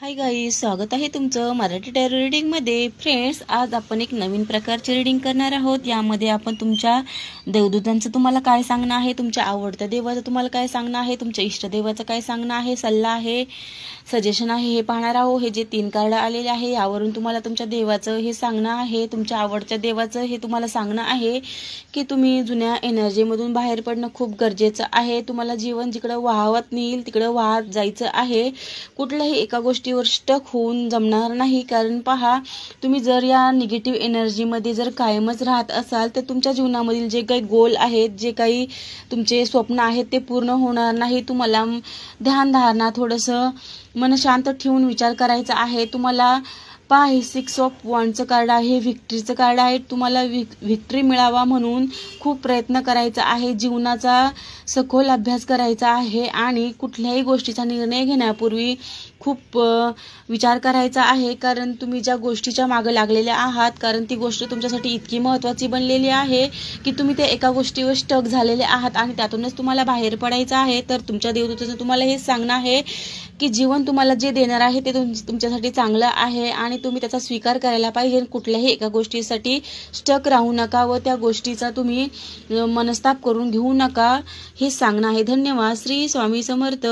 Hi guys, स्वागत आहे तुमचं मराठी टॅरो रीडिंगमध्ये. फ्रेंड्स, आज आपण एक नवीन प्रकारची रीडिंग करणार आहोत. यामध्ये आपण तुमच्या देवदूतांचं तुम्हाला काय सांगणं आहे, तुमच्या आवडत्या देवाचं तुम्हाला काय सांगणं आहे, तुमच्या इष्टदेवाचं काय सांगणं आहे, सल्ला आहे, सजेशन आहे, हे पाहणार आहोत. हे जे 3 कार्ड आलेले आहे यावरून तुम्हाला तुमच्या देवाचं हे सांगणं आहे, तुमच्या आवडत्या देवाचं हे तुम्हाला सांगणं आहे की तुम्ही जुन्या एनर्जीमधून बाहेर पडणं खूप गरजेचं आहे. तुम्हाला जीवन जिकडं वाहवत नेईल तिकडं वाहत जायचं आहे. कुठल्याही एका गोष्टीवर स्टक होऊन जमणार नाही. कारण पहा, तुम्ही जर या निगेटिव्ह एनर्जीमध्ये जर कायमच राहत असाल तर तुमच्या जीवनामधील जे काही गोल आहेत, जे काही तुमचे स्वप्न आहेत ते पूर्ण होणार नाही. तुम्हाला ध्यानधारणा, थोडंसं मन शांत ठेवून विचार करायचा आहे. तुम्हाला पहा, हे 6 ऑफ वॉन्डचं कार्ड आहे, व्हिक्टरीचं कार्ड आहे. तुम्हाला व्हिक्टरी मिळावा म्हणून खूप प्रयत्न करायचा आहे, जीवनाचा सखोल अभ्यास करायचा आहे आणि कुठल्याही गोष्टीचा निर्णय घेण्यापूर्वी खूप विचार करायचा आहे. कारण तुम्ही ज्या गोष्टीच्या मागे लागलेल्या आहात, कारण ती गोष्ट तुमच्यासाठी इतकी महत्त्वाची बनलेली आहे की तुम्ही त्या एका गोष्टीवर स्टक झालेले आहात आणि त्यातूनच तुम्हाला बाहेर पडायचं आहे. तर तुमच्या देवदूताचं तुम्हाला हे सांगणं आहे की जीवन तुम्हाला जे देणार आहे ते तुमच्यासाठी चांगलं आहे आणि तुम्ही त्याचा स्वीकार करायला पाहिजे. कुठल्याही एका गोष्टीसाठी स्टक राहू नका व त्या गोष्टीचा तुम्ही मनस्ताप करून घेऊ नका, हे सांगणं आहे. धन्यवाद. श्री स्वामी समर्थ.